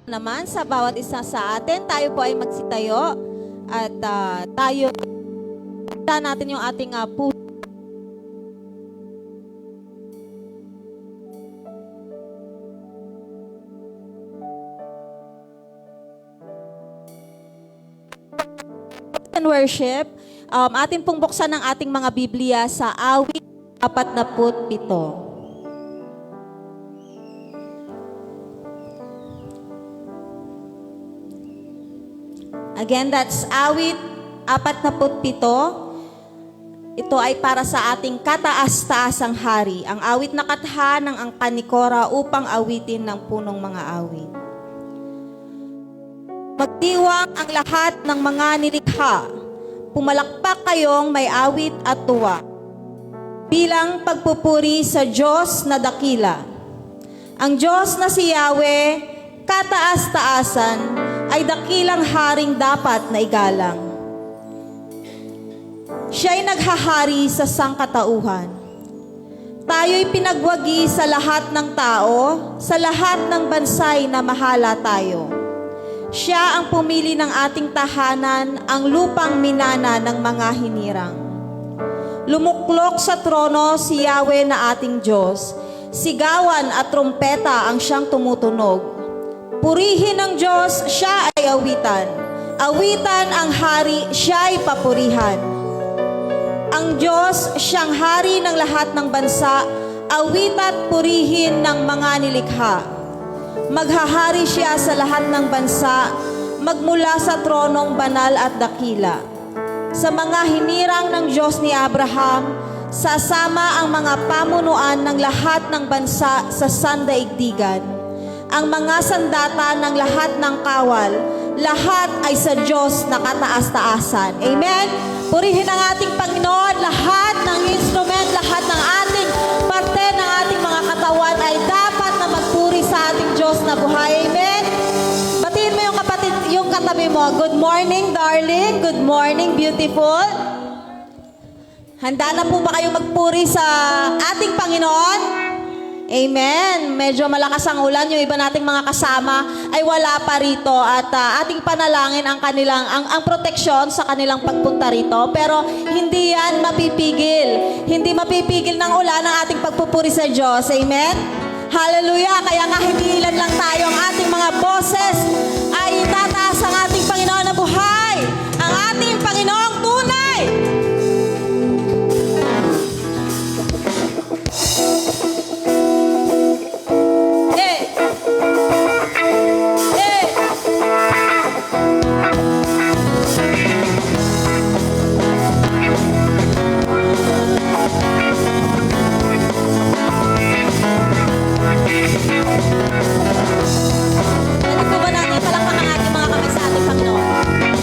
naman sa bawat isa sa atin. Tayo po ay magsitayo at tayo natin yung ating puso. Worship, atin pong buksan ang ating mga Biblia sa awit 47. Again, that's awit 47. Ito ay para sa ating kataas-taasang hari. Ang awit na katha ng angkan ni Kora upang awitin ng punong mga awit. Magdiwang ang lahat ng mga nilikha. Pumalakpak kayong may awit at tuwa. Bilang pagpupuri sa Diyos na dakila. Ang Diyos na si Yahweh, kataas-taasan, ay dakilang haring dapat na igalang. Siya'y naghahari sa sangkatauhan. Tayo'y pinagwagi sa lahat ng tao, sa lahat ng bansay na mahala tayo. Siya ang pumili ng ating tahanan, ang lupang minana ng mga hinirang. Lumuklok sa trono si Yahweh na ating Diyos. Sigawan at trumpeta ang siyang tumutunog. Purihin ng Diyos, siya ay awitan. Awitan ang hari, siya ay papurihan. Ang Diyos, siyang hari ng lahat ng bansa, awit at purihin ng mga nilikha. Maghahari siya sa lahat ng bansa, magmula sa tronong banal at dakila. Sa mga hinirang ng Diyos ni Abraham, sasama ang mga pamunuan ng lahat ng bansa sa sandaigdigan. Ang mga sandata ng lahat ng kawal, lahat ay sa Diyos na kataas-taasan. Amen? Purihin ang ating Panginoon, lahat ng instrument, lahat ng ating parte ng ating mga katawan ay dapat na magpuri sa ating Diyos na buhay. Amen? Batiin mo yung kapatid, yung katabi mo. Good morning, darling. Good morning, beautiful. Handa na po ba kayong magpuri sa ating Panginoon? Amen. Medyo malakas ang ulan. Yung iba nating mga kasama ay wala pa rito at ating panalangin ang kanilang ang proteksyon sa kanilang pagpunta rito. Pero hindi yan mapipigil. Hindi mapipigil ng ulan ang ating pagpupuri sa Diyos. Amen. Hallelujah. Kaya nga hindi ilan lang tayo ang ating mga boses ay itataas ang ating Panginoon na buhay. Ang ating Panginoong tunay. Pwede po ba natin palakpakan ang ating mga kamay sa ating Panginoon?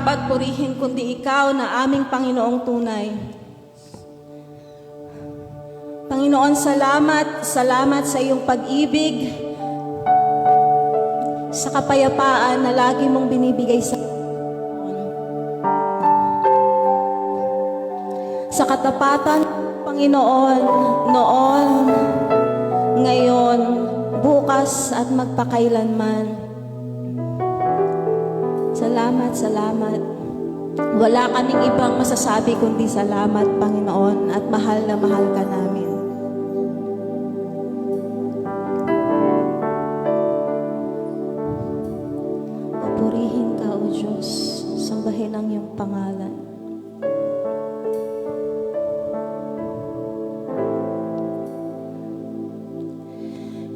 dapat purihin kundi ikaw na aming Panginoong tunay. Panginoon, salamat sa iyong pag-ibig, sa kapayapaan na lagi mong binibigay sa katapatan, Panginoon, noon, ngayon, bukas at magpakailanman. Salamat. Wala kaming ibang masasabi kundi salamat, Panginoon, at mahal na mahal ka namin. Papurihin ka, O Diyos, sambahin ang iyong pangalan.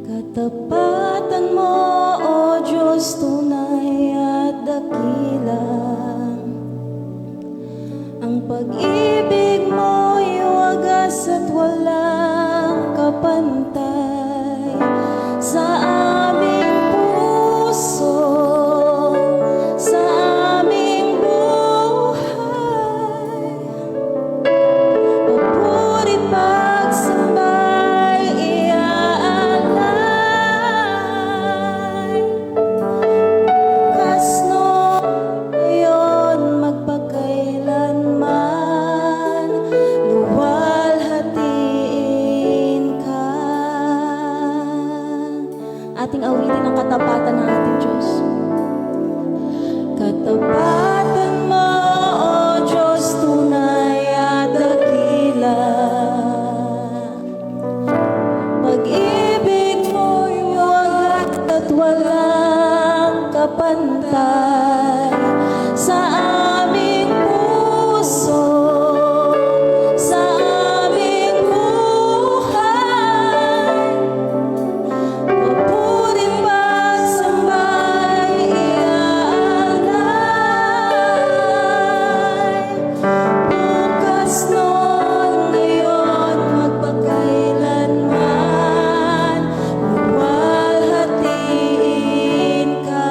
Katapatan mo, O Diyos, tunay at dakila. Ang pag-ibig mo'y wagas at walang kapantay sa aming puso, sa aming buhay. Papuri, pagsambay, iaalay. Bukas no, ngayon, magpakailanman, luwalhatiin ka. Ating awitin ang katapatan ng ating Diyos. Katapatan mo, O Diyos, tunay at dakila. Pag-ibig mo'y wagas at walang kapantay sa aming puso, sa aming buhay. Papuri, pagsambay, iaalay. Bukas noon, ngayon, magpakailanman, luwalhatiin ka.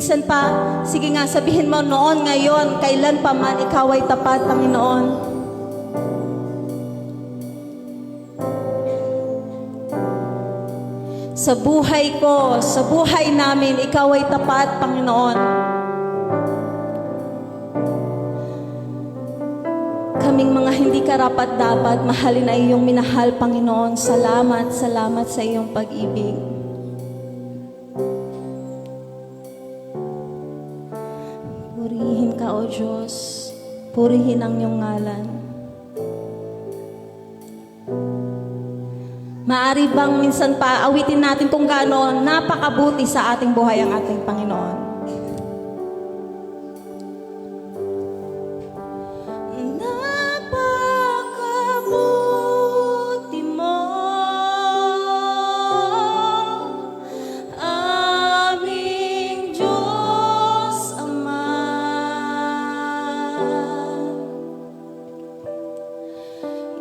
minsan pa, sige nga, sabihin mo noon, ngayon, kailan pa man, ikaw ay tapat, Panginoon. Sa buhay ko, sa buhay namin, ikaw ay tapat, Panginoon. Kaming mga hindi karapat-dapat, mahalin ay iyong minahal, Panginoon. Salamat, salamat sa iyong pag-ibig. Purihin ka, O Diyos. Purihin ang iyong ngalan. Maari bang minsan pa awitin natin kung gaano napakabuti sa ating buhay ang ating Panginoon? Napakabuti mo, aming Diyos Ama.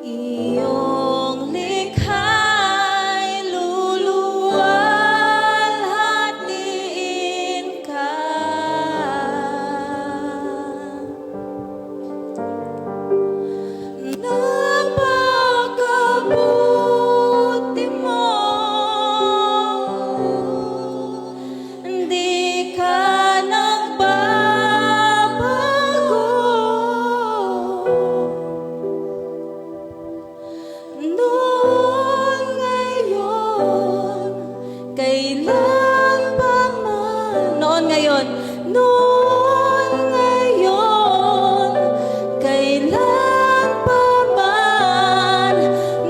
Iyong likha'y luluwalhatiin ka. Napakabuti mo, hindi ka nagbabago. Noon, ngayon, kailan pa man. Noon, ngayon, noon, ngayon, kailan pa man.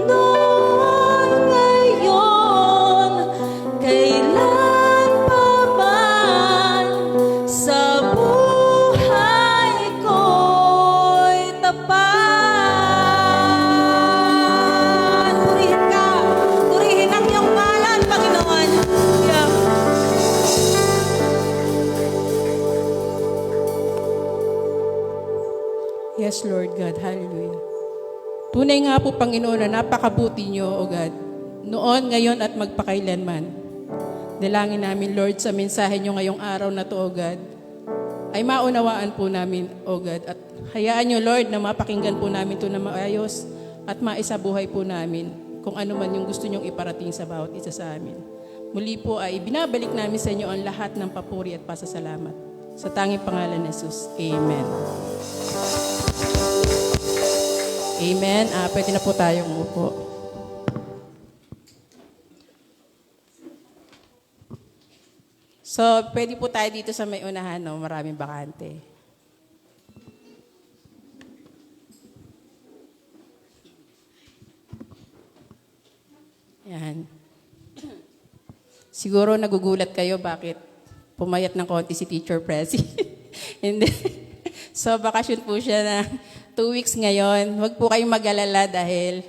Noon, ngayon, kailan pa man. Sa buhay ko'y tapat. Purihin ka. Purihin ang iyong ngalan, Panginoon. Yeah. Yes, Lord God. Hallelujah. Tunay nga po, Panginoon, na napakabuti niyo, O God. Noon, ngayon, at magpakailanman. Dalangin namin, Lord, sa mensahe niyo ngayong araw na to, O God, ay maunawaan po namin, O God. At hayaan niyo, Lord, na mapakinggan po namin ito na maayos at maisabuhay po namin kung ano man yung gusto niyong iparating sa bawat isa sa amin. Muli po ay binabalik namin sa inyo ang lahat ng papuri at pasasalamat. Sa tanging pangalan ni Jesus. Amen. Amen. Pwede na po tayong umupo. So, pwede po tayo dito sa may unahan, no? Maraming bakante. Yan. Siguro nagugulat kayo bakit pumayat ng konti si Teacher Prezi. Hindi. So, bakasyon po siya na 2 weeks ngayon. Huwag po kayong mag-alala dahil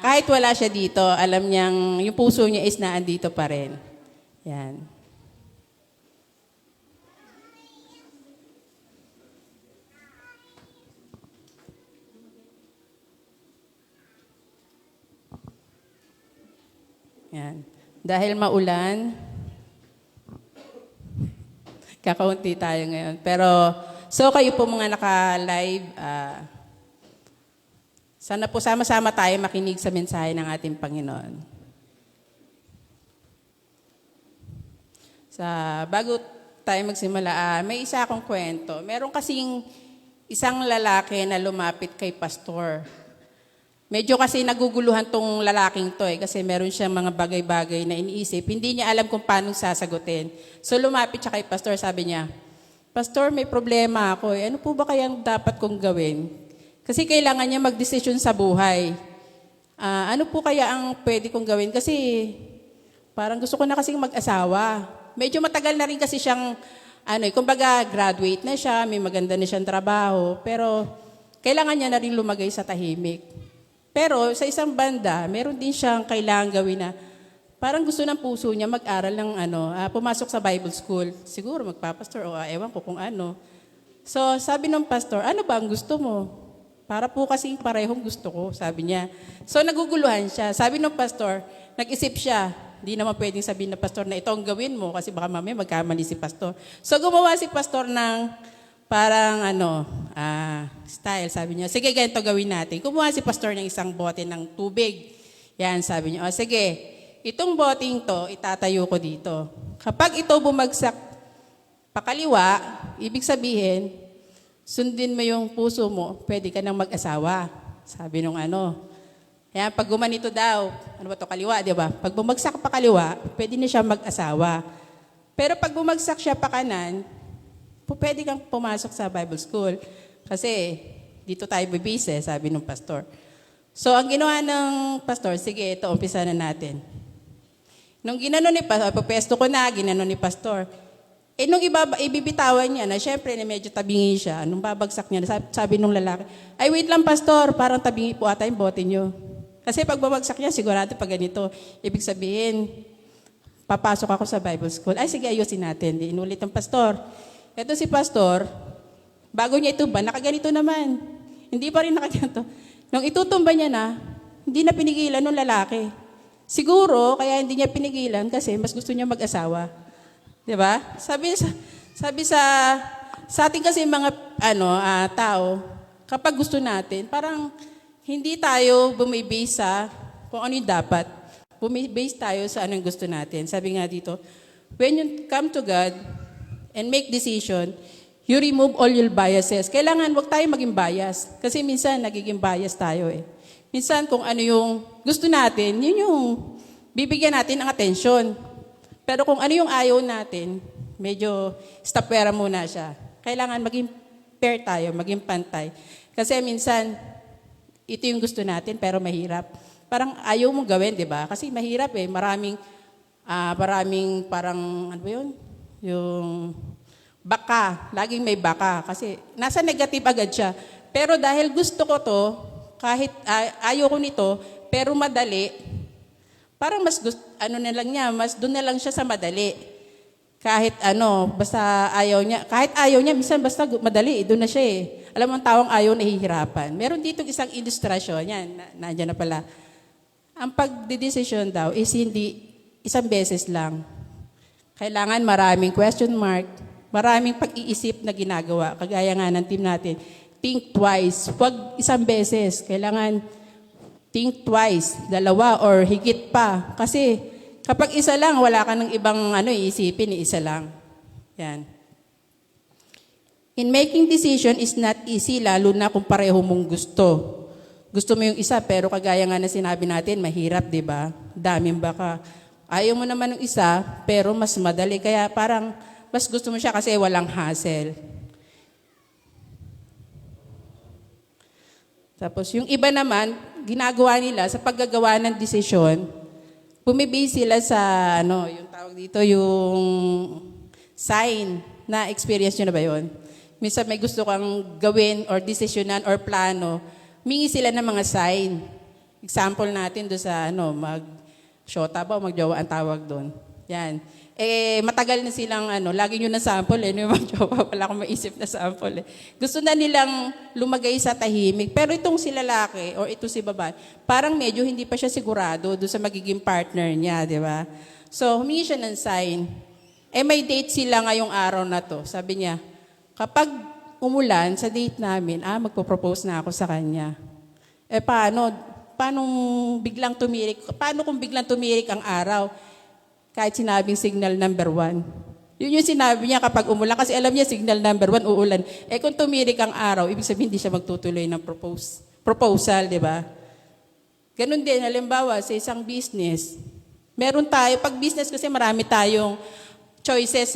kahit wala siya dito, alam niyang yung puso niya is naandito pa rin. Yan. Yan. Dahil maulan, kakaunti tayo ngayon. Pero, so kayo po mga naka-live, sana po sama-sama tayo makinig sa mensahe ng ating Panginoon. Bago tayo magsimula, may isa akong kwento. Meron kasing isang lalaki na lumapit kay pastor. Medyo kasi naguguluhan tong lalaking to kasi meron siyang mga bagay-bagay na iniisip. Hindi niya alam kung paano sasagutin. So lumapit siya kay pastor, sabi niya, Pastor, may problema ako. Ano po ba kayang dapat kong gawin? Kasi kailangan niya magdesisyon sa buhay. Ano po kaya ang pwede kong gawin? Kasi parang gusto ko na kasing mag-asawa. Medyo matagal na rin kasi siyang, kumbaga graduate na siya, may maganda na siyang trabaho, pero kailangan niya na rin lumagay sa tahimik. Pero sa isang banda, meron din siyang kailangan gawin na parang gusto ng puso niya mag-aral ng pumasok sa Bible school. Siguro magpapastor o ewan ko kung ano. So sabi ng pastor, ano ba ang gusto mo? Para po kasing parehong gusto ko, sabi niya. So naguguluhan siya. Sabi ng pastor, nag-isip siya, Hindi naman pwedeng sabihin na pastor na ito ang gawin mo kasi baka mamaya magkamali si pastor. So gumawa si pastor ng parang style. Sabi niya, sige ganito gawin natin. Kumuha si pastor ng isang bote ng tubig. Yan, sabi niya, sige, itong boteng to, itatayo ko dito. Kapag ito bumagsak pakaliwa, ibig sabihin, sundin mo yung puso mo, pwede ka nang mag-asawa. Sabi nung Kaya pag gumanito daw, kaliwa, di ba? Pag bumagsak pa kaliwa, pwede na siya mag-asawa. Pero pag bumagsak siya pa kanan, pwede kang pumasok sa Bible school. Kasi dito tayo bibise, sabi ng pastor. So ang ginawa ng pastor, sige, ito, umpisa na natin. Nung ginano ni pastor, papesto ko na, ginano ni pastor. Nung ibibitawan niya na, syempre, na medyo tabingi siya, nung babagsak niya, sabi nung lalaki, ay wait lang pastor, parang tabingi po ata yung bote niyo. Kasi pag babagsak niya, sigurado pag ganito, ibig sabihin, papasok ako sa Bible school. Ay sige, ayusin natin. Di inulit ang pastor. Ito si pastor, bago niya itumba, nakaganito naman. Hindi pa rin nakaganito. Nung itutumba niya na, hindi na pinigilan ng lalaki. Siguro, kaya hindi niya pinigilan kasi mas gusto niya mag-asawa. Di ba? Sabi sa ating kasi mga tao, kapag gusto natin, parang hindi tayo bumibase sa kung ano yung dapat. Bumibase tayo sa anong gusto natin. Sabi nga dito, when you come to God and make decision, you remove all your biases. Kailangan wag tayo maging bias. Kasi minsan nagiging bias tayo eh. Minsan kung ano yung gusto natin, yun yung bibigyan natin ng atensyon. Pero kung ano yung ayaw natin, medyo stopera muna siya. Kailangan maging fair tayo, maging pantay. Kasi minsan, ito yung gusto natin pero mahirap. Parang ayaw mong gawin, di ba? Kasi mahirap eh. Maraming parang, ano ba yun? Yung baka. Laging may baka. Kasi nasa negative agad siya. Pero dahil gusto ko to, kahit ayaw ko nito, pero madali, parang mas gusto, na lang niya, mas doon na lang siya sa madali. Kahit basta ayaw niya. Kahit ayaw niya, minsan basta madali, doon na siya eh. Alam mo, ang tawang ayaw, nahihirapan. Meron dito isang ilustrasyon, yan, nandiyan na pala. Ang pagdidesisyon daw is hindi isang beses lang. Kailangan maraming question mark, maraming pag-iisip na ginagawa. Kagaya nga ng team natin, think twice. Huwag isang beses. Kailangan think twice, dalawa or higit pa. Kasi kapag isa lang, wala ka ng ibang iisipin, isa lang. Yan. In making decision is not easy, lalo na kung pareho mong gusto. Gusto mo yung isa, pero kagaya nga na sinabi natin, mahirap, di ba? Daming baka. Ayaw mo naman ng isa, pero mas madali. Kaya parang mas gusto mo siya kasi walang hassle. Tapos yung iba naman, ginagawa nila sa paggagawa ng desisyon, bumibase sila sa, yung tawag dito, yung sign na experience nyo na ba yun? Minsan may gusto kang gawin or desisyonan or plano, mingi sila ng mga sign. Example natin doon sa mag-shota ba o mag-jowa ang tawag doon. Yan. Matagal na silang lagi nyo na sample yung mag-jowa, wala akong maisip na sample Gusto na nilang lumagay sa tahimik. Pero itong si lalaki or ito si babae, parang medyo hindi pa siya sigurado doon sa magiging partner niya, di ba? So, humingi siya ng sign. May date sila ngayong araw na to. Sabi niya, kapag umulan sa date namin, magpo-propose na ako sa kanya. Paano biglang tumirik? Paano kung biglang tumirik ang araw? Kahit sinabing signal number 1. Yun yung sinabi niya kapag umulan. Kasi alam niya, signal number 1, uulan. Kung tumirik ang araw, ibig sabihin hindi siya magtutuloy ng proposal, di ba? Ganun din, halimbawa, sa isang business. Meron tayo, pag business kasi marami tayong choices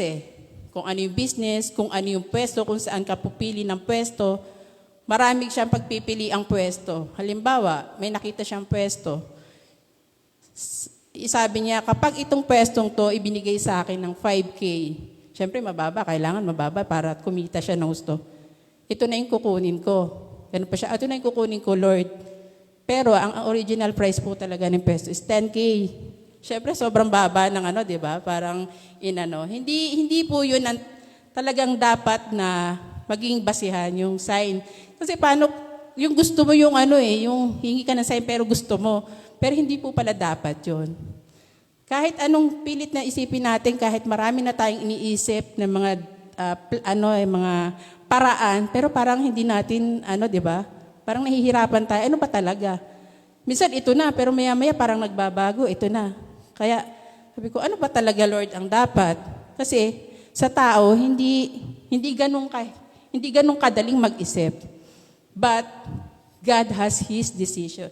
Kung ano yung business, kung ano yung pwesto, kung saan ka pupili ng pwesto, marami siyang pagpipili ang pwesto. Halimbawa, may nakita siyang pwesto. Sabi niya, kapag itong pwestong to ibinigay sa akin ng 5K, syempre mababa, kailangan mababa para kumita siya ng gusto. Ito na yung kukunin ko. Ganun pa siya, ito na yung kukunin ko, Lord. Pero ang original price po talaga ng pwesto is 10K. Syempre, sobrang baba ng di ba? Parang, hindi po yun ang talagang dapat na maging basihan yung sign. Kasi paano, yung gusto mo yung yung hingi ka ng sign pero gusto mo. Pero hindi po pala dapat yun. Kahit anong pilit na isipin natin, kahit marami na tayong iniisip ng mga mga paraan, pero parang hindi natin 'di ba? Parang nahihirapan tayo. Ano ba talaga? Minsan ito na, pero maya-maya parang nagbabago, ito na. Kaya sabi ko, ano ba talaga Lord ang dapat? Kasi sa tao hindi ganun kadaling mag-isip. But God has His decision.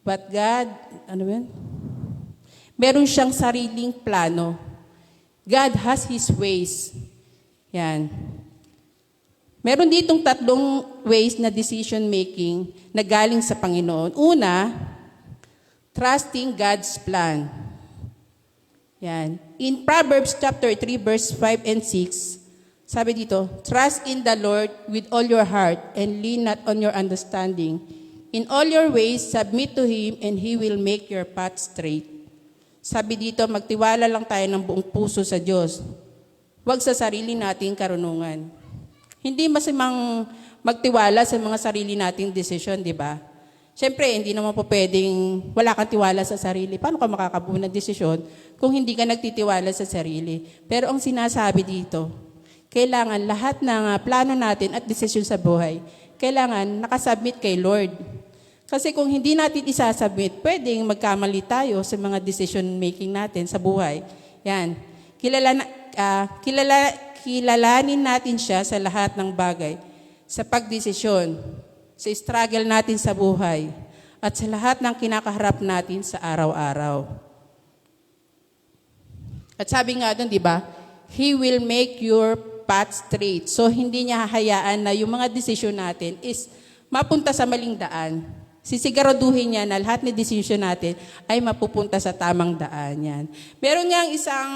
But God, meron siyang sariling plano. God has His ways. Yan. Meron ditong 3 ways na decision making na galing sa Panginoon. Una, trusting God's plan. Yan. In Proverbs chapter 3, verse 5 and 6, sabi dito, trust in the Lord with all your heart and lean not on your understanding. In all your ways, submit to Him and He will make your path straight. Sabi dito, magtiwala lang tayo ng buong puso sa Diyos. Huwag sa sarili nating karunungan. Hindi masamang magtiwala sa mga sarili nating desisyon, di ba? Siyempre, hindi naman po pwedeng wala kang tiwala sa sarili. Paano ka makakabuo ng desisyon kung hindi ka nagtitiwala sa sarili? Pero ang sinasabi dito, kailangan lahat ng plano natin at desisyon sa buhay, kailangan nakasubmit kay Lord. Kasi kung hindi natin isasubmit, pwedeng magkamali tayo sa mga decision making natin sa buhay. Yan. Kilalanin natin siya sa lahat ng bagay, sa pagdesisyon, sa struggle natin sa buhay, at sa lahat ng kinakaharap natin sa araw-araw. At sabi nga doon, di ba, He will make your path straight. So, hindi niya hahayaan na yung mga desisyon natin is mapunta sa maling daan. Sisiguraduhin niya na lahat ng desisyon natin ay mapupunta sa tamang daan. Yan. Meron niyang isang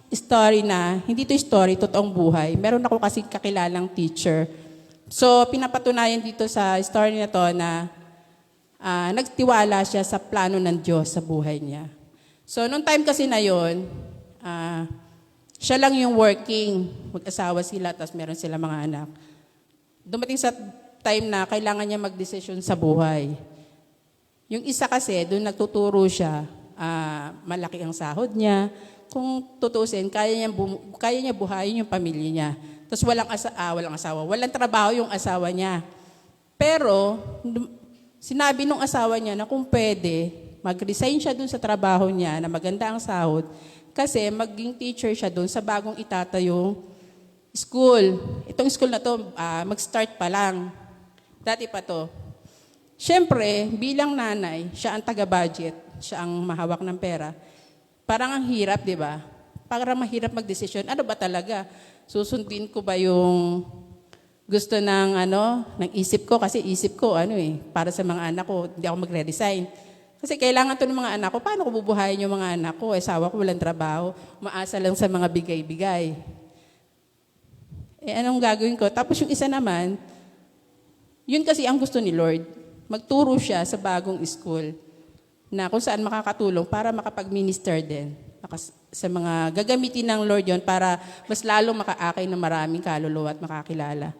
story na, hindi to story, totoong buhay. Meron ako kasi kakilalang teacher. So, pinapatunayan dito sa story na to na nagtiwala siya sa plano ng Diyos sa buhay niya. So, nung time kasi na yon, siya lang yung working. Mag-asawa sila, tapos meron sila mga anak. Dumating sa time na kailangan niya magdesisyon sa buhay. Yung isa kasi, doon nagtuturo siya, malaki ang sahod niya. Kung tutusin, kaya niya buhayin yung pamilya niya. Tapos walang asawa, walang trabaho yung asawa niya. Pero, sinabi nung asawa niya na kung pwede, mag-resign siya doon sa trabaho niya na maganda ang sahod, kasi maging teacher siya doon sa bagong itatayong school. Itong school na to, mag-start pa lang. Dati pa to. Siyempre, bilang nanay, siya ang taga-budget, siya ang mahawak ng pera. Parang ang hirap, di ba? Parang mahirap mag-desisyon. Ano ba talaga? Susundin ko ba yung gusto ng isip ko? Kasi isip ko, para sa mga anak ko, hindi ako magre-resign. Kasi kailangan to ng mga anak ko. Paano ko bubuhayin yung mga anak ko? Asawa ko walang trabaho. Umaasa lang sa mga bigay-bigay. Anong gagawin ko? Tapos yung isa naman, yun kasi ang gusto ni Lord. Magturo siya sa bagong school na kung saan makakatulong para makapag-minister din sa mga gagamitin ng Lord yon para mas lalong makaakay ng maraming kaluluwa at makakilala.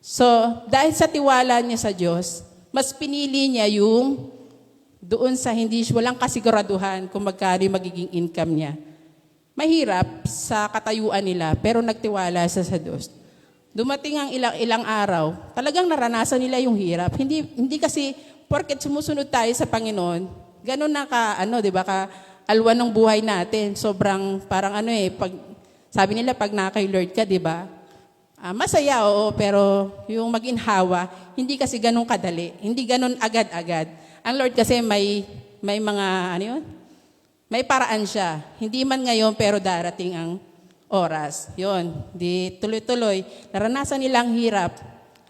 So, dahil sa tiwala niya sa Diyos, mas pinili niya yung doon sa walang kasiguraduhan kung magkano magiging income niya. Mahirap sa katayuan nila, pero nagtiwala siya sa Diyos. Dumating ang ilang araw, talagang naranasan nila yung hirap. Hindi kasi porket sumusunod tayo sa Panginoon, ganun na di ba, alwan ng buhay natin. Sobrang parang sabi nila pag kay Lord ka, di ba? Masaya, oo, pero yung maginhawa, hindi kasi ganun kadali. Hindi ganun agad-agad. Ang Lord kasi may mga, may paraan siya. Hindi man ngayon, pero darating ang oras. Yun, di tuloy-tuloy. Naranasan nilang hirap.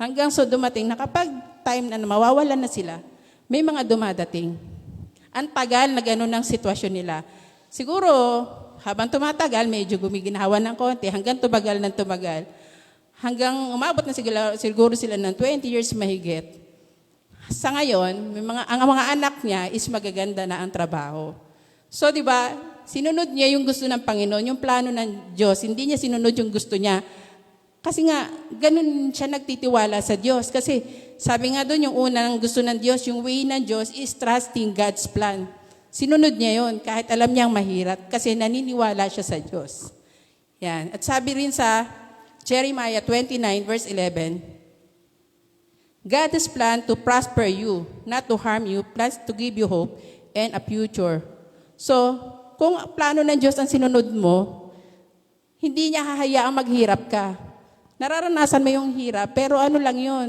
Hanggang dumating na kapag time na mawawalan na sila, may mga dumadating. Ang tagal na gano'n ang sitwasyon nila. Siguro, habang tumatagal, medyo gumiginhawa ng konti, hanggang tumagal ng tumagal. Hanggang umabot na siguro sila ng 20 years mahigit. Sa ngayon, ang mga anak niya is magaganda na ang trabaho. So, di ba, sinunod niya yung gusto ng Panginoon, yung plano ng Diyos. Hindi niya sinunod yung gusto niya. Kasi nga, ganun siya nagtitiwala sa Diyos. Kasi sabi nga doon, yung unang gusto ng Diyos, yung way ng Diyos is trusting God's plan. Sinunod niya yon kahit alam niyang mahirap kasi naniniwala siya sa Diyos. Yan. At sabi rin sa Jeremiah 29 verse 11, God has planned to prosper you, not to harm you, plans to give you hope and a future. So, kung plano ng Diyos ang sinunod mo, hindi niya hahayaang maghirap ka. Nararanasan mo yung hirap, pero ano lang yun?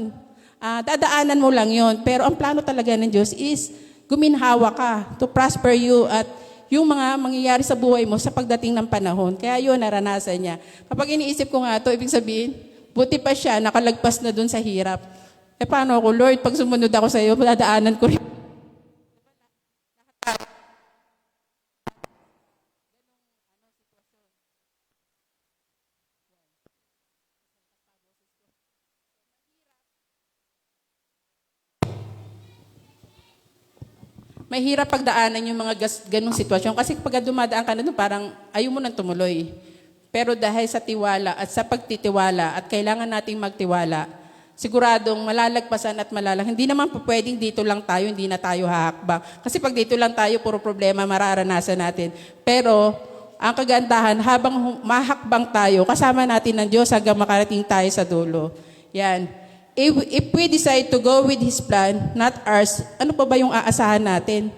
Dadaanan mo lang yun. Pero ang plano talaga ng Diyos is guminhawa ka to prosper you at yung mga mangyayari sa buhay mo sa pagdating ng panahon. Kaya yun, naranasan niya. Kapag iniisip ko nga ito, ibig sabihin, buti pa siya, nakalagpas na dun sa hirap. Paano ako, Lord, pag sumunod ako sa iyo, dadaanan ko rin. Mahirap pagdaanan yung mga ganong sitwasyon. Kasi pag dumadaan ka na doon, parang ayaw mo nang tumuloy. Pero dahil sa tiwala at sa pagtitiwala at kailangan nating magtiwala, siguradong malalagpasan at malalang. Hindi naman po pwedeng dito lang tayo, hindi na tayo hahakbang. Kasi pag dito lang tayo, puro problema mararanasan natin. Pero ang kagandahan, habang mahakbang tayo, kasama natin ng Diyos hanggang makarating tayo sa dulo. Yan. If we decide to go with His plan, not ours, ano pa ba yung aasahan natin?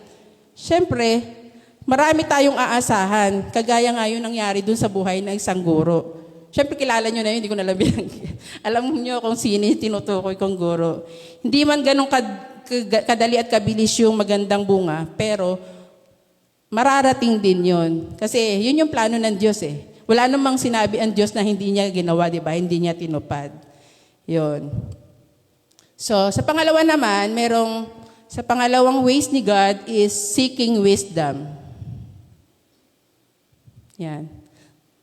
Siyempre, marami tayong aasahan. Kagaya nga yun nangyari dun sa buhay ng isang guro. Siyempre, kilala nyo na yun, hindi ko na lang binanggit. Alam nyo kung sino yung tinutukoy kong guro. Hindi man ganun kadali at kabilis yung magandang bunga, pero mararating din yun. Kasi yun yung plano ng Diyos eh. Wala namang sinabi ang Diyos na hindi niya ginawa, di ba? Hindi niya tinupad. Yun. So, sa pangalawa naman, sa pangalawang ways ni God is seeking wisdom. Yan.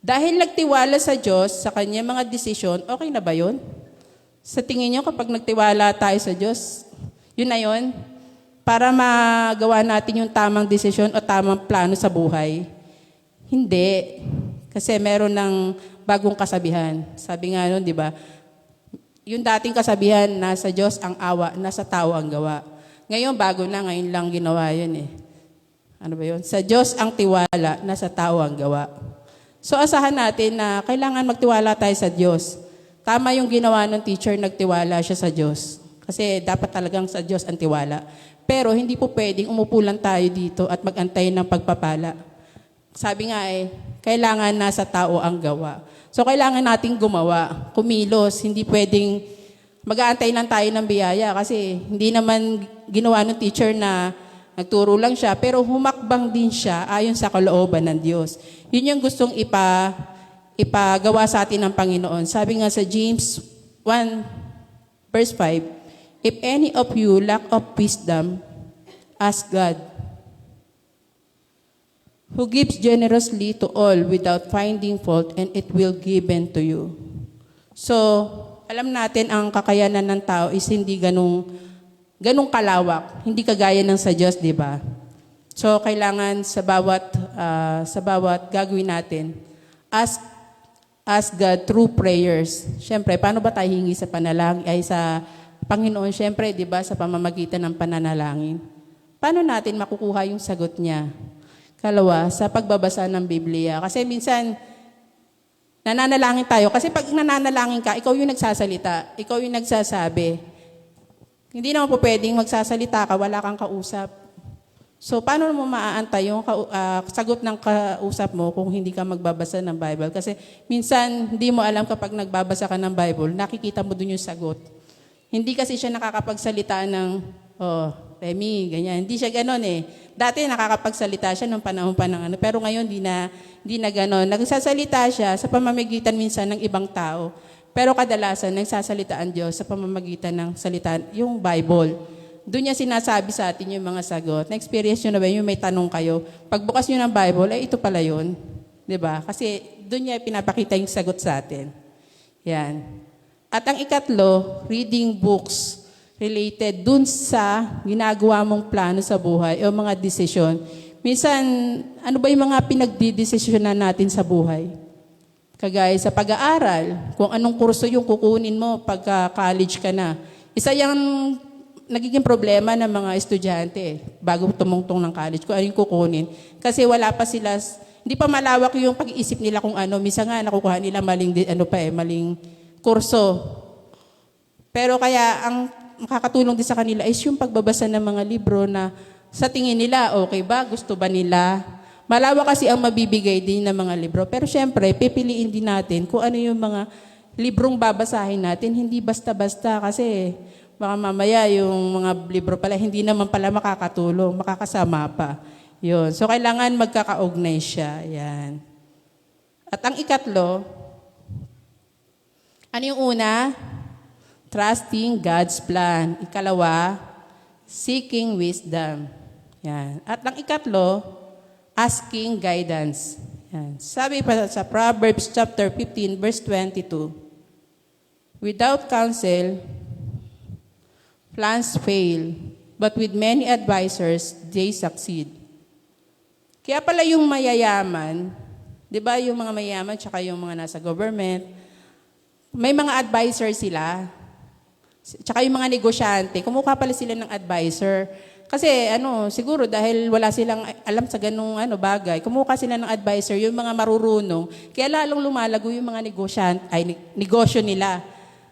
Dahil nagtiwala sa Diyos sa kanyang mga desisyon, okay na ba yun? Sa tingin nyo, kapag nagtiwala tayo sa Diyos, yun na yun? Para magawa natin yung tamang desisyon o tamang plano sa buhay? Hindi. Kasi meron ng bagong kasabihan. Sabi nga nun, di ba? Yung dating kasabihan, nasa Diyos ang awa, nasa tao ang gawa. Ngayon, bago na, ngayon lang ginawa yun eh. Ano ba yun? Sa Diyos ang tiwala, nasa tao ang gawa. So, asahan natin na kailangan magtiwala tayo sa Diyos. Tama yung ginawa ng teacher, nagtiwala siya sa Diyos. Kasi dapat talagang sa Diyos ang tiwala. Pero hindi po pwedeng umupo lang tayo dito at mag-antay ng pagpapala. Sabi nga kailangan nasa tao ang gawa. So, kailangan nating gumawa, kumilos. Hindi pwedeng mag-aantay lang tayo ng biyaya kasi hindi naman ginawa ng teacher na nagturo lang siya, pero humakbang din siya ayon sa kalooban ng Diyos. Yun yung gustong ipagawa sa atin ng Panginoon. Sabi nga sa James 1, verse 5, if any of you lack of wisdom, ask God, who gives generously to all without finding fault, and it will given to you. So, alam natin ang kakayanan ng tao is hindi ganung kalawak, hindi kagaya ng sa Diyos, di ba? So, kailangan sa bawat gagawin natin, ask God through prayers. Siyempre, paano ba tayo hingi sa panalangin, ay sa Panginoon, siyempre, di ba, sa pamamagitan ng pananalangin. Paano natin makukuha yung sagot niya? Kalawa, sa pagbabasa ng Biblia. Kasi minsan, nananalangin tayo. Kasi pag nananalangin ka, ikaw yung nagsasalita. Ikaw yung nagsasabi. Hindi naman po pwedeng magsasalita ka, wala kang kausap. So, paano mo maaantay yung sagot ng kausap mo kung hindi ka magbabasa ng Bible? Kasi minsan, hindi mo alam kapag nagbabasa ka ng Bible, nakikita mo dun yung sagot. Hindi kasi siya nakakapagsalita ng, Remy, ganyan. Hindi siya ganon eh. Dati nakakapagsalita siya nung panahon pa ng pero ngayon di na ganon. Nagsasalita siya sa pamamagitan minsan ng ibang tao. Pero kadalasan nagsasalita ang Diyos sa pamamagitan ng salita, yung Bible. Doon niya sinasabi sa atin yung mga sagot. Na-experience nyo na ba yung may tanong kayo? Pagbukas nyo ng Bible, ito pala yun. Diba? Kasi doon niya pinapakita yung sagot sa atin. Yan. At ang ikatlo, reading books related dun sa ginagawa mong plano sa buhay o mga desisyon. Minsan, ano ba yung mga pinagdidesisyonan natin sa buhay? Kagaya sa pag-aaral, kung anong kurso yung kukunin mo pagka college ka na. Isa yung nagiging problema ng mga estudyante bago tumungtong ng college kung ano yung kukunin. Kasi wala pa sila, hindi pa malawak yung pag-iisip nila kung ano. Misa nga nakukuha nila maling kurso. Pero kaya ang makakatulong din sa kanila is yung pagbabasa ng mga libro na sa tingin nila, okay ba? Gusto ba nila? Malawak kasi ang mabibigay din ng mga libro. Pero syempre, pipiliin din natin kung ano yung mga librong babasahin natin. Hindi basta-basta kasi baka mamaya yung mga libro pala, hindi naman pala makakatulong, makakasama pa. Yun. So, kailangan magkakaugnay siya. Yan. At ang ikatlo, ano yung una? Trusting God's plan. Ikalawa, seeking wisdom. Yan. At ang ikatlo, asking guidance. Yan. Sabi pa sa Proverbs chapter 15, verse 22, without counsel, plans fail, but with many advisors, they succeed. Kaya pala yung mayayaman, di ba yung mga mayayaman tsaka yung mga nasa government, may mga advisor sila. Tsaka yung mga negosyante, kumuha pala sila ng advisor. Kasi siguro dahil wala silang alam sa ganung bagay, kumuha sila ng advisor, yung mga marurunong, kaya lalong lumalago yung mga negosyo nila.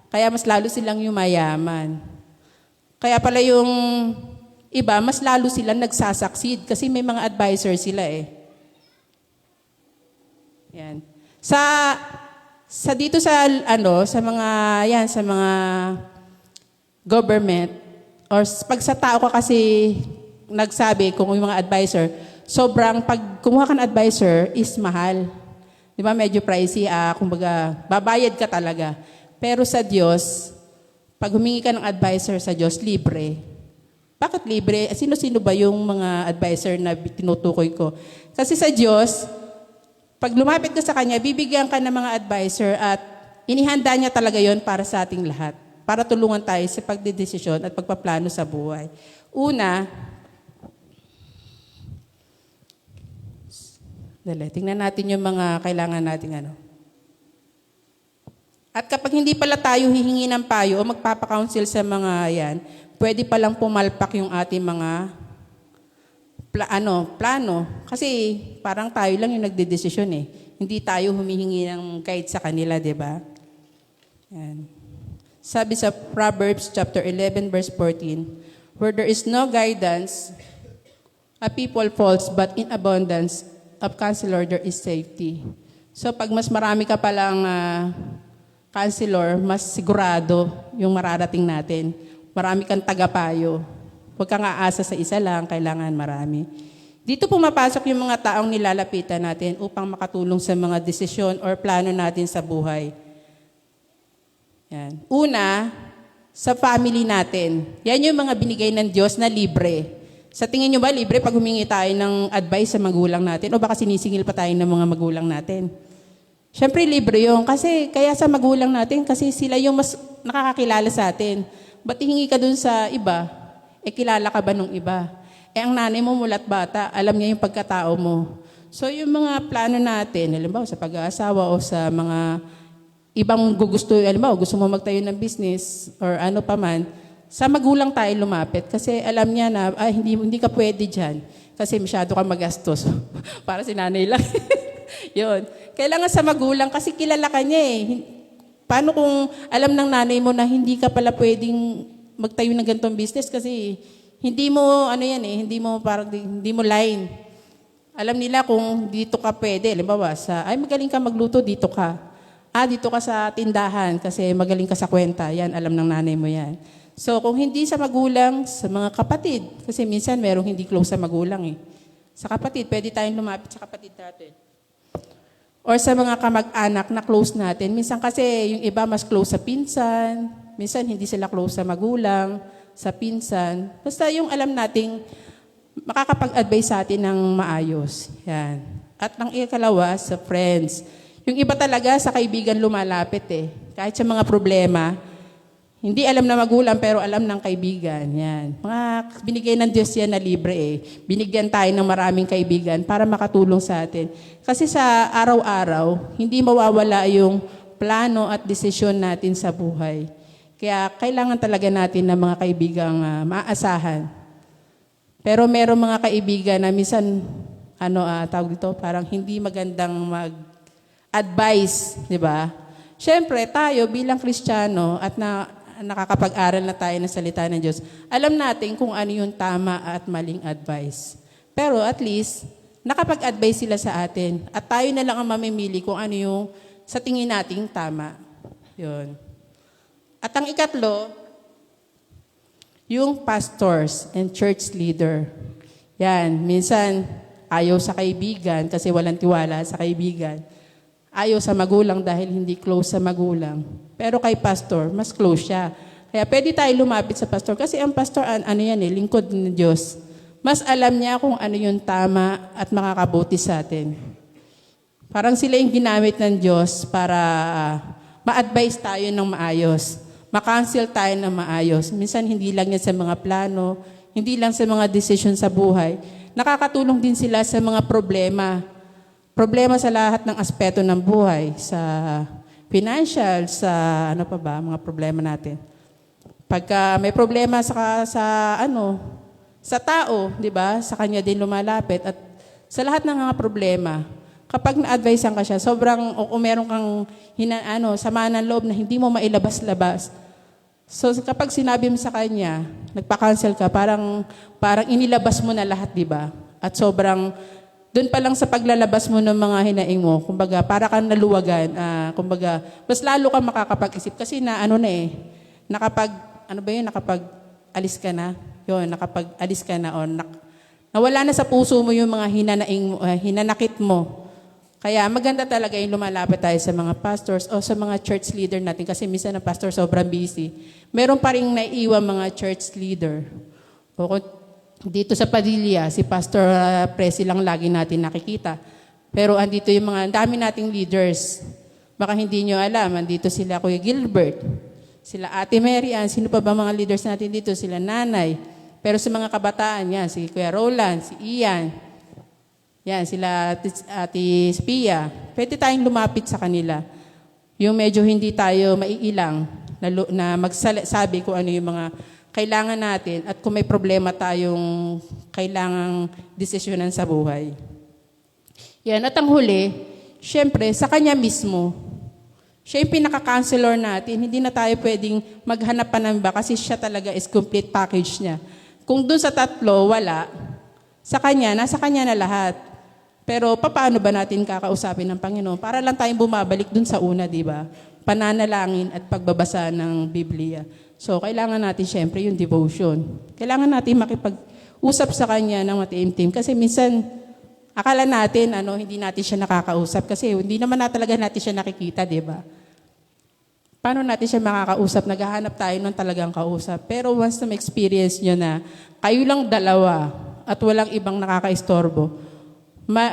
Kaya mas lalo silang yumayaman. Kaya pala yung iba, mas lalo silang nagsasucceed kasi may mga advisor sila eh. Yan. Sa dito sa mga government or pag sa tao ka kasi nagsabi kung yung mga advisor, sobrang pag kumuha ka ng advisor is mahal. Di ba? Medyo pricey, kumbaga babayad ka talaga. Pero sa Diyos, pag humingi ka ng advisor sa Diyos, libre. Bakit libre? Sino-sino ba yung mga advisor na tinutukoy ko? Kasi sa Diyos, pag lumapit ka sa Kanya, bibigyan ka ng mga advisor at inihanda niya talaga yon para sa ating lahat. Para tulungan tayo sa pagdedesisyon at pagpaplano sa buhay. Una, tingnan natin yung mga kailangan nating At kapag hindi pala tayo hihingi ng payo o magpapakounsel sa mga yan, pwede palang pumalpak yung ating mga plano. Kasi parang tayo lang yung nagdedesisyon eh. Hindi tayo humihingi ng guide sa kanila, di ba? Yan. Sabi sa Proverbs chapter 11 verse 14, where there is no guidance, a people falls, but in abundance of counselor there is safety. So pag mas marami ka palang counselor, mas sigurado yung mararating natin. Marami kang tagapayo. Huwag kang aasa sa isa lang, kailangan marami. Dito pumapasok yung mga taong nilalapitan natin upang makatulong sa mga desisyon or plano natin sa buhay. Yan. Una, sa family natin. Yan yung mga binigay ng Diyos na libre. Sa tingin nyo ba libre pag humingi tayo ng advice sa magulang natin o baka sinisingil pa tayo ng mga magulang natin? Siyempre, libre yun. Kasi, kaya sa magulang natin, kasi sila yung mas nakakakilala sa atin. Ba't hihingi ka dun sa iba? Kilala ka ba nung iba? Ang nanay mo mulat bata, alam niya yung pagkatao mo. So, yung mga plano natin, halimbawa sa pag-aasawa o sa mga ibang halimbawa, gusto mo magtayo ng business or ano pa man, sa magulang tayo lumapit. Kasi alam niya na, hindi ka pwede dyan. Kasi masyado ka magastos. Para si nanay lang. Yun. Kailangan sa magulang kasi kilala ka niya eh. Paano kung alam ng nanay mo na hindi ka pala pwedeng magtayo ng ganitong business kasi hindi mo hindi mo line. Alam nila kung dito ka pwede. Halimbawa, magaling ka magluto, dito ka. Dito ka sa tindahan kasi magaling ka sa kwenta. Yan, alam ng nanay mo yan. So, kung hindi sa magulang, sa mga kapatid. Kasi minsan merong hindi close sa magulang eh. Sa kapatid, pwede tayong lumapit sa kapatid natin. Or sa mga kamag-anak na close natin. Minsan kasi yung iba mas close sa pinsan, minsan hindi sila close sa magulang, sa pinsan. Basta yung alam nating makakapag-advise sa atin ng maayos. Yan. At ang ikalawa, sa friends. Yung iba talaga sa kaibigan lumalapit eh. Kahit sa mga problema, hindi alam na magulang pero alam ng kaibigan. Yan. Mga binigay ng Diyos yan na libre eh. Binigyan tayo ng maraming kaibigan para makatulong sa atin. Kasi sa araw-araw, hindi mawawala yung plano at desisyon natin sa buhay. Kaya kailangan talaga natin ng mga kaibigang maasahan. Pero meron mga kaibigan na minsan, tawag dito, parang hindi magandang mag-advise, di ba? Siyempre, tayo bilang Kristiyano at nakakapag-aral na tayo ng salita ng Diyos, alam natin kung ano yung tama at maling advice. Pero at least, nakapag-advise sila sa atin at tayo na lang ang mamimili kung ano yung sa tingin nating tama. Yun. At ang ikatlo, yung pastors and church leader. Yan, minsan ayaw sa kaibigan kasi walang tiwala sa kaibigan. Ayaw sa magulang dahil hindi close sa magulang. Pero kay pastor, mas close siya. Kaya pwede tayo lumapit sa pastor kasi ang pastor, lingkod ng Diyos. Mas alam niya kung ano yung tama at makakabuti sa atin. Parang sila yung ginamit ng Diyos para ma-advise tayo ng maayos. Ma-counsel tayo ng maayos. Minsan hindi lang yan sa mga plano, hindi lang sa mga desisyon sa buhay. Nakakatulong din sila sa mga problema. Problema sa lahat ng aspeto ng buhay, sa financial, sa mga problema natin. Pagka may problema sa tao, di ba? Sa kanya din lumalapit at sa lahat ng mga problema, kapag na-advisean ka siya, sobrang o meron kang sama ng loob na hindi mo mailabas-labas. So kapag sinabi mo sa kanya, nagpa-cancel ka, parang inilabas mo na lahat, di ba? At sobrang doon pa lang sa paglalabas mo ng mga hinaing mo, kumbaga, para kang naluwagan, mas lalo kang makakapag-isip. Kasi nakapag-alis ka na, nakapag-alis ka na, nawala na sa puso mo yung mga hinanakit mo. Kaya maganda talaga yung lumalapit tayo sa mga pastors o sa mga church leader natin kasi minsan ang pastor sobrang busy. Meron pa rin naiiwan mga church leader. Dito sa Padilla, si Pastor Presi lang lagi natin nakikita. Pero andito yung dami nating leaders. Baka hindi nyo alam, andito sila Kuya Gilbert, sila Ate Mary Ann, sino pa ba mga leaders natin dito? Sila Nanay. Pero sa mga kabataan, yan, si Kuya Roland, si Ian, yan, sila Ate Spia. Pwede tayong lumapit sa kanila. Yung medyo hindi tayo maiilang na magsabi kung ano yung mga kailangan natin at kung may problema tayong kailangang desisyonan sa buhay. Yan. At ang huli, syempre, sa kanya mismo. Siya yung pinaka-counselor natin. Hindi na tayo pwedeng maghanap pa ng iba kasi siya talaga is complete package niya. Kung dun sa tatlo, wala. Nasa kanya na lahat. Pero paano ba natin kakausapin ng Panginoon? Para lang tayong bumabalik dun sa una, di ba? Pananalangin at pagbabasa ng Biblia. So, kailangan natin syempre yung devotion. Kailangan natin makipag-usap sa Kanya ng matiimtim. Kasi minsan, akala natin, hindi natin siya nakakausap. Kasi hindi naman talaga natin siya nakikita, di ba? Paano natin siya makakausap? Naghahanap tayo ng talagang kausap. Pero once na ma-experience nyo na kayo lang dalawa at walang ibang nakakaistorbo,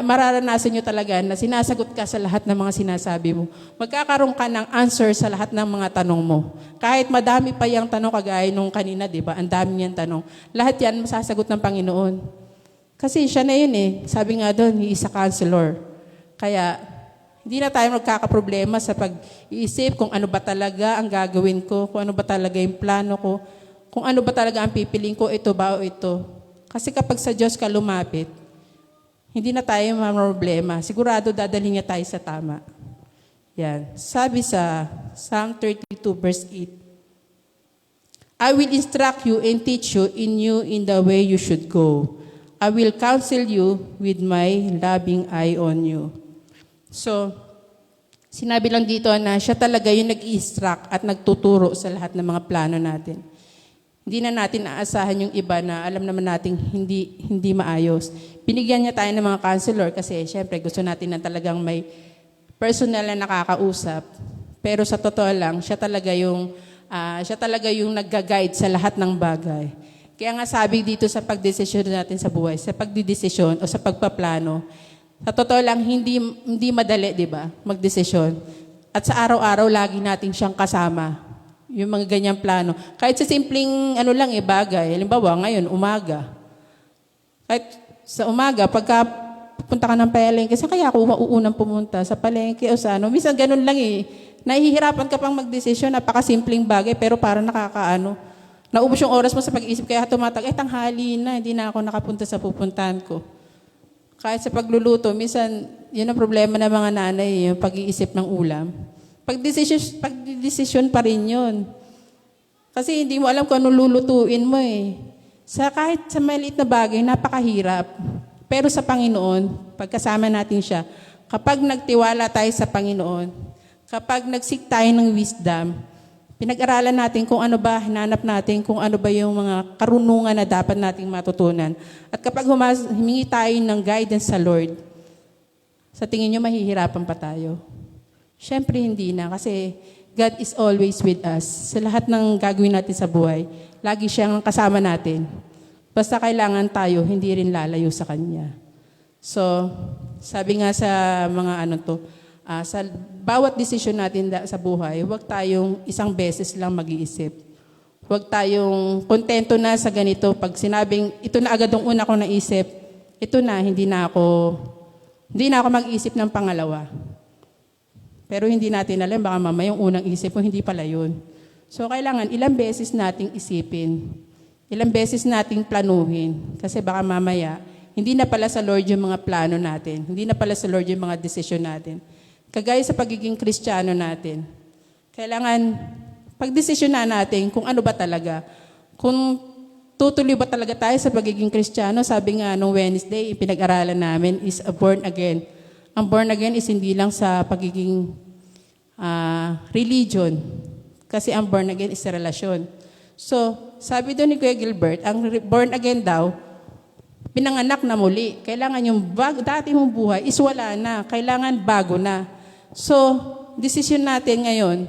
mararanasan nyo talaga na sinasagot ka sa lahat ng mga sinasabi mo. Magkakaroon ka ng answer sa lahat ng mga tanong mo. Kahit madami pa yung tanong kagaya nung kanina, di ba? Ang dami niyang tanong. Lahat yan masasagot ng Panginoon. Kasi siya na yun Sabi nga doon, he is a counselor. Kaya, hindi na tayo magkakaproblema sa pag-iisip kung ano ba talaga ang gagawin ko, kung ano ba talaga yung plano ko, kung ano ba talaga ang pipiling ko, ito ba o ito. Kasi kapag sa Diyos ka lumapit, hindi na tayo problema. Sigurado dadalhin niya tayo sa tama. Yan. Sabi sa Psalm 32 verse 8, I will instruct you and teach you in the way you should go. I will counsel you with my loving eye on you. So, sinabi lang dito na siya talaga yung nag-i-instruct at nagtuturo sa lahat ng mga plano natin. Hindi na natin aasahan yung iba na alam naman natin hindi maayos. Binigyan niya tayo ng mga counselor kasi syempre gusto natin na talagang may personal na nakakausap. Pero sa totoo lang, siya talaga yung nagga-guide sa lahat ng bagay. Kaya nga sabi dito sa pagdesisyon natin sa buhay, sa pagdidesisyon o sa pagpaplano, sa totoo lang hindi madali, di ba? Magdesisyon. At sa araw-araw lagi natin siyang kasama. Yung mga ganyang plano. Kahit sa simpleng bagay. Halimbawa, ngayon, umaga. Kahit sa umaga, pagka pupunta ka ng palengke, saan kaya ako mauunang pumunta? Sa palengke o sa minsan ganun lang nahihirapan ka pang magdesisyon, napakasimpleng bagay, pero parang naubos yung oras mo sa pag-iisip, kaya tanghali na, hindi na ako nakapunta sa pupuntahan ko. Kahit sa pagluluto, minsan, yun ang problema ng mga nanay, yung pag-iisip ng ulam. Pagdesisyon pa rin yun. Kasi hindi mo alam kung ano lulutuin mo eh. Kahit sa maliit na bagay, napakahirap. Pero sa Panginoon, pagkasama natin siya, kapag nagtiwala tayo sa Panginoon, kapag nagsik tayo ng wisdom, pinag-aralan natin kung ano ba, hinanap natin kung ano ba yung mga karunungan na dapat nating matutunan. At kapag humingi tayo ng guidance sa Lord, sa tingin nyo mahihirapan pa tayo? Siyempre hindi na, kasi God is always with us. Sa lahat ng gagawin natin sa buhay, lagi siyang kasama natin. Basta kailangan tayo, hindi rin lalayo sa Kanya. So, sabi nga sa mga sa bawat desisyon natin sa buhay, huwag tayong isang beses lang mag-iisip. Huwag tayong kontento na sa ganito. Pag sinabing, ito na agad ang una ko naisip, ito na, hindi na ako mag-isip ng pangalawa. Pero hindi natin alam, baka mamaya yung unang isip mo, hindi pala yun. So, kailangan ilang beses nating isipin. Ilang beses nating planuhin. Kasi baka mamaya, hindi na pala sa Lord yung mga plano natin. Hindi na pala sa Lord yung mga desisyon natin. Kagaya sa pagiging Kristiyano natin. Kailangan pagdesisyonan natin kung ano ba talaga. Kung tutuloy ba talaga tayo sa pagiging Kristiyano, sabi nga nung Wednesday, pinag-aralan namin is a born again. Ang born again is hindi lang sa pagiging religion. Kasi ang born again is a relasyon. So, sabi doon ni Kuya Gilbert, ang born again daw, pinanganak na muli. Kailangan yung dati mong buhay is wala na. Kailangan bago na. So, decision natin ngayon,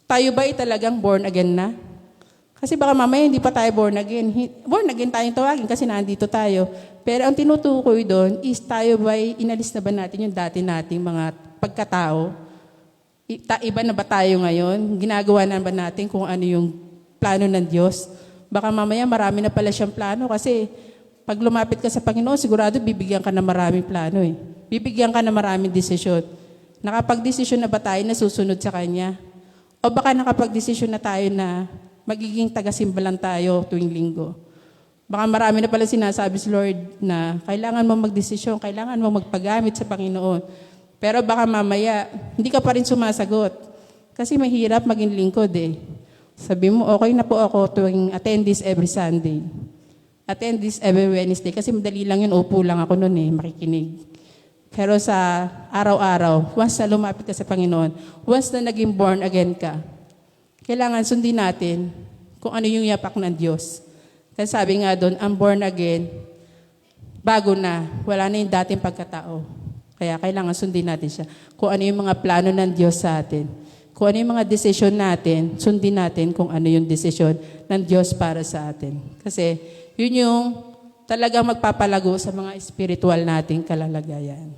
tayo ba ay talagang born again na? Kasi baka mamaya hindi pa tayo born again. Born again tayong tawagin kasi nandito tayo. Pero ang tinutukoy doon is tayo ba ay inalis na ba natin yung dati nating mga pagkatao? Iba na ba tayo ngayon? Ginagawa na ba natin kung ano yung plano ng Diyos? Baka mamaya marami na pala siyang plano kasi pag lumapit ka sa Panginoon, sigurado bibigyan ka ng maraming plano eh. Bibigyan ka ng maraming desisyon. Nakapag-desisyon na ba tayo na susunod sa Kanya? O baka nakapag-desisyon na tayo na magiging taga-simba lang tayo tuwing linggo? Baka marami na pala sinasabi si Lord na kailangan mo magdesisyon, kailangan mo magpagamit sa Panginoon. Pero baka mamaya, hindi ka pa rin sumasagot. Kasi mahirap maging lingkod eh. Sabi mo, okay na po ako tuwing attend this every Sunday. Attend this every Wednesday. Kasi madali lang yun, upo lang ako noon eh, makikinig. Pero sa araw-araw, once na lumapit ka sa Panginoon, once na naging born again ka, kailangan sundin natin kung ano yung yapak ng Diyos. Kasi sabi nga doon, ang born again, bago na, wala na yung dating pagkatao. Kaya kailangan sundin natin siya. Kung ano yung mga plano ng Diyos sa atin. Kung ano yung mga desisyon natin, sundin natin kung ano yung desisyon ng Diyos para sa atin. Kasi yun yung talagang magpapalago sa mga spiritual nating kalalagayan.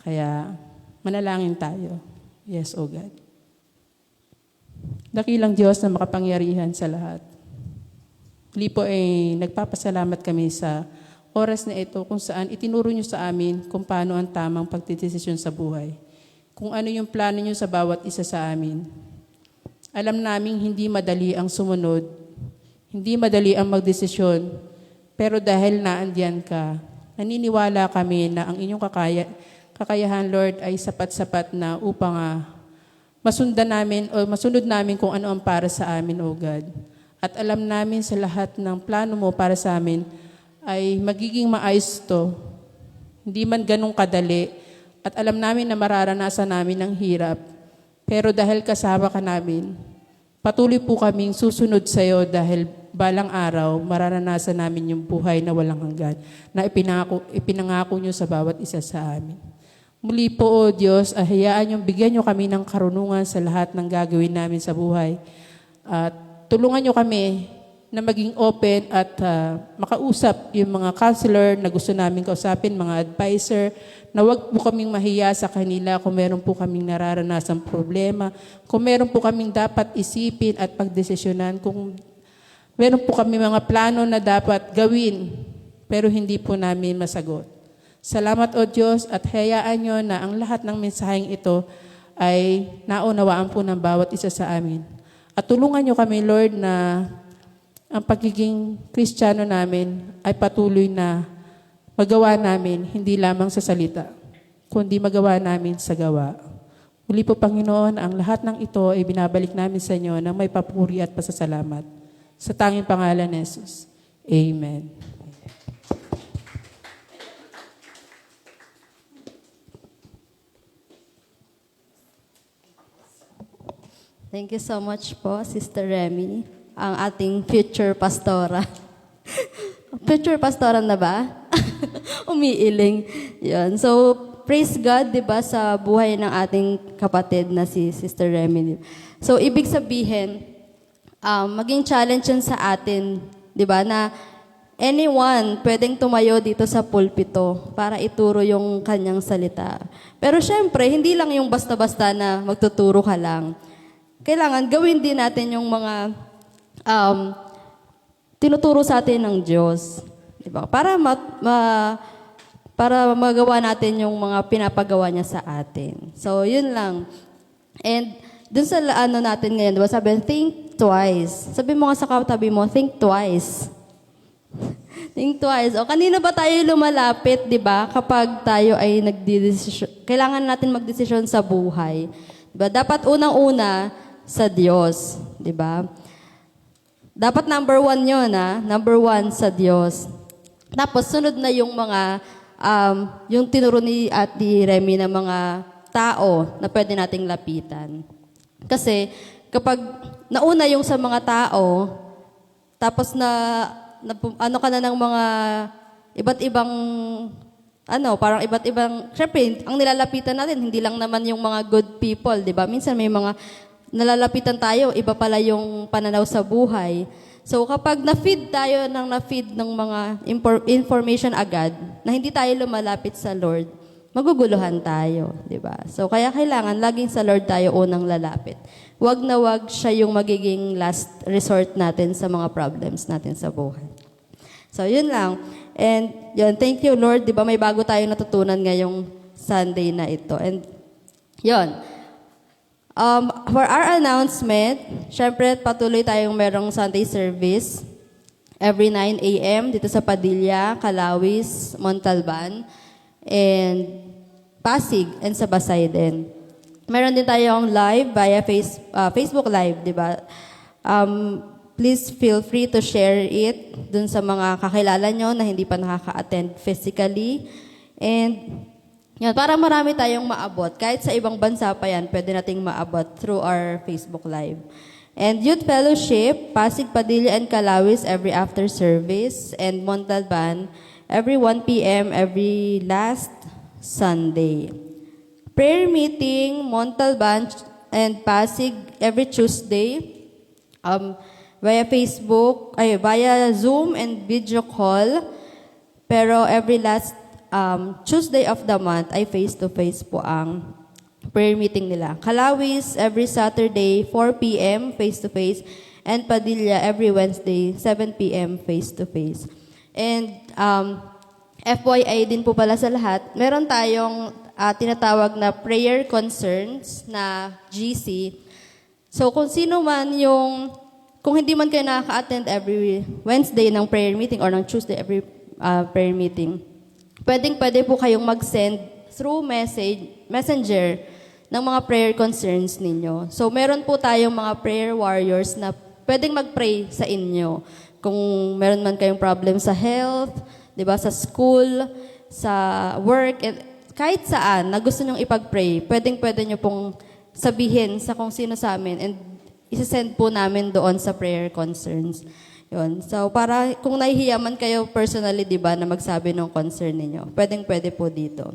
Kaya manalangin tayo. Yes, O God. Dakilang Diyos na makapangyarihan sa lahat. Muli po ay nagpapasalamat kami sa oras na ito kung saan itinuro niyo sa amin kung paano ang tamang pagdedesisyon sa buhay. Kung ano yung plano niyo sa bawat isa sa amin. Alam naming hindi madali ang sumunod, hindi madali ang magdesisyon, pero dahil naandiyan ka, naniniwala kami na ang inyong kakayahan, Lord, ay sapat-sapat na upang masunod namin kung ano ang para sa amin, O God. At alam namin sa lahat ng plano mo para sa amin ay magiging maayos to. Hindi man ganun kadali. At alam namin na mararanasan namin ang hirap. Pero dahil kasama ka namin, patuloy po kaming susunod sa iyo dahil balang araw, mararanasan namin yung buhay na walang hanggan na ipinangako niyo sa bawat isa sa amin. Muli po, O Diyos, hayaan niyong bigyan niyo kami ng karunungan sa lahat ng gagawin namin sa buhay. At tulungan niyo kami na maging open at makausap yung mga counselor na gusto namin kausapin, mga advisor, na wag po kaming mahiya sa kanila kung meron po kaming nararanasang problema, kung meron po kaming dapat isipin at pagdesisyonan, kung meron po kami mga plano na dapat gawin, pero hindi po namin masagot. Salamat, O Diyos, at hayaan nyo na ang lahat ng mensaheng ito ay naunawaan po ng bawat isa sa amin. At tulungan niyo kami, Lord, na ang pagiging Kristiyano namin ay patuloy na magawa namin, hindi lamang sa salita, kundi magawa namin sa gawa. Muli po, Panginoon, ang lahat ng ito ay binabalik namin sa inyo ng may papuri at pasasalamat. Sa tanging pangalan ni Jesus. Amen. Thank you so much po, Sister Remy, ang ating future pastora. Future pastora na ba? Umiiling. Yun. So, praise God, di ba, sa buhay ng ating kapatid na si Sister Remy. So, ibig sabihin, maging challenge yun sa atin, di ba, na anyone pwedeng tumayo dito sa pulpito para ituro yung kanyang salita. Pero syempre, hindi lang yung basta-basta na magtuturo ka lang. Kailangan gawin din natin yung mga tinuturo sa atin ng Diyos. Diba? Para magawa natin yung mga pinapagawa niya sa atin. So, yun lang. And dun sa natin ngayon, diba, sabi, think twice. Sabi mo nga sa katabi mo, think twice. Think twice. O, kanina ba tayo lumalapit, diba? Kapag tayo ay kailangan natin magdesisyon sa buhay. Diba? Dapat unang-una, sa Diyos, di ba? Dapat number 1 yun, ha? Number 1 sa Diyos. Tapos, sunod na yung mga, yung tinuro ni Ate Remy na mga tao na pwede nating lapitan. Kasi, kapag nauna yung sa mga tao, tapos ano ka na ng mga iba't ibang parang iba't ibang, syempre, ang nilalapitan natin, hindi lang naman yung mga good people, di ba? Minsan may mga nalalapitan tayo, iba pala yung pananaw sa buhay. So kapag na-feed tayo ng mga information agad, na hindi tayo lumalapit sa Lord, maguguluhan tayo, di ba? So kaya kailangan laging sa Lord tayo unang lalapit. Wag na wag siya yung magiging last resort natin sa mga problems natin sa buhay. So yun lang. And yun, thank you Lord, di ba may bago tayo natutunan ngayong Sunday na ito. And yun. For our announcement, syempre patuloy tayong merong Sunday service every 9 a.m. dito sa Padilla, Calawis, Montalban, and Pasig, and sa Basay din. Meron din tayong live via Facebook Live, di ba? Please feel free to share it dun sa mga kakilala nyo na hindi pa nakaka-attend physically. And yun, para marami tayong maabot. Kahit sa ibang bansa pa yan, pwede nating maabot through our Facebook Live. And Youth Fellowship, Pasig, Padilla, and Calawis every after service. And Montalban, every 1 p.m. every last Sunday. Prayer meeting, Montalban and Pasig every Tuesday. Via Facebook, via Zoom and video call. Pero every last Tuesday of the month ay face-to-face po ang prayer meeting nila. Calawis, every Saturday, 4 p.m. face-to-face. And Padilla, every Wednesday, 7 p.m. face-to-face. And FYI din po pala sa lahat, meron tayong tinatawag na prayer concerns na GC. So kung sino man kung hindi man kayo nakaka-attend every Wednesday ng prayer meeting or ng Tuesday every prayer meeting, pwede po kayong mag-send through messenger ng mga prayer concerns ninyo. So, meron po tayong mga prayer warriors na pwedeng mag-pray sa inyo. Kung meron man kayong problem sa health, di ba, sa school, sa work, kahit saan na gusto nyong ipag-pray, pwede nyo pong sabihin sa kung sino sa amin and isasend po namin doon sa prayer concerns. Yun. So, para kung nahihiyaman kayo personally, di ba, na magsabi ng concern ninyo, pwede po dito.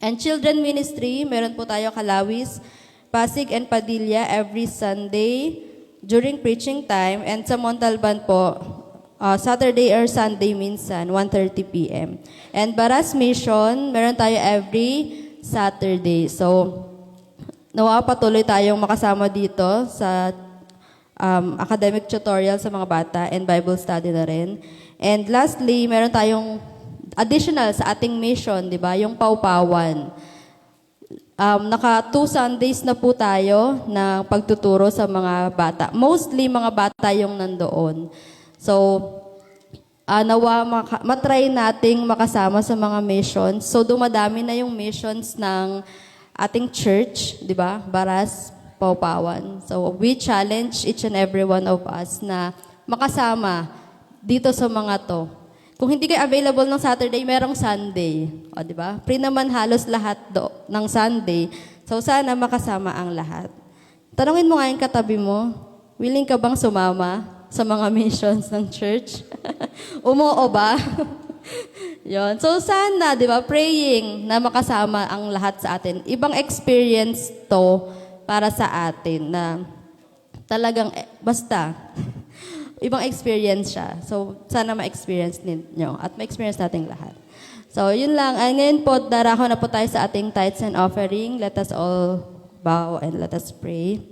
And Children Ministry, meron po tayo Calawis, Pasig, and Padilla every Sunday during preaching time. And sa Montalban po, Saturday or Sunday minsan, 1:30 p.m. And Baras Mission, meron tayo every Saturday. So, nawa patuloy tayong makasama dito sa academic tutorial sa mga bata and Bible study na rin. And lastly, meron tayong additional sa ating mission, di ba? Yung Paupawan. naka 2 Sundays na po tayo na pagtuturo sa mga bata. Mostly mga bata yung nandoon. So, nawa matry nating makasama sa mga missions. So, dumadami na yung missions ng ating church, di ba? Baras, Paupawan. So, we challenge each and every one of us na makasama dito sa mga to. Kung hindi kayo available ng Saturday, merong Sunday. O, di ba? Free naman halos lahat ng Sunday. So, sana makasama ang lahat. Tanungin mo nga yung katabi mo, willing ka bang sumama sa mga missions ng church? Umuo ba? Yon. So, sana, di ba, praying na makasama ang lahat sa atin. Ibang experience to para sa atin na talagang, basta, ibang experience siya. So, sana ma-experience ninyo at ma-experience natin lahat. So, yun lang. Ngayon po, darako na po tayo sa ating tithes and offering. Let us all bow and let us pray.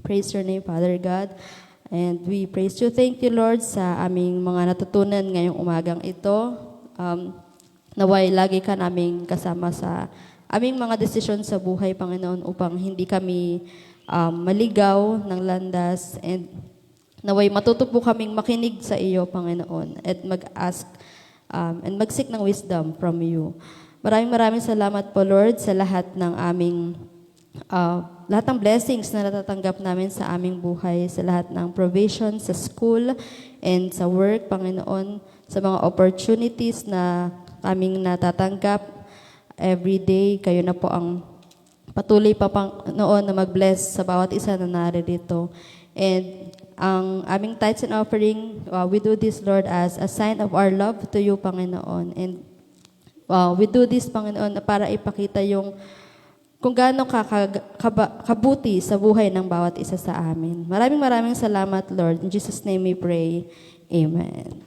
Praise your name, Father God. And we praise you. Thank you, Lord, sa aming mga natutunan ngayong umagang ito. Naway, lagi ka naming kasama sa aming mga desisyon sa buhay, Panginoon, upang hindi kami maligaw ng landas and naway matuto po kaming makinig sa iyo, Panginoon, at mag-ask and mag-seek ng wisdom from you. Maraming salamat po, Lord, sa lahat ng aming lahat ng blessings na natatanggap namin sa aming buhay, sa lahat ng provision sa school and sa work, Panginoon, sa mga opportunities na aming natatanggap every day. Kayo na po ang patuloy pa Panginoon na mag-bless sa bawat isa na naririto. And ang aming tithes and offering, we do this, Lord, as a sign of our love to you, Panginoon. And we do this, Panginoon, para ipakita yung kung gaano kabuti sa buhay ng bawat isa sa amin. Maraming salamat, Lord. In Jesus' name we pray. Amen.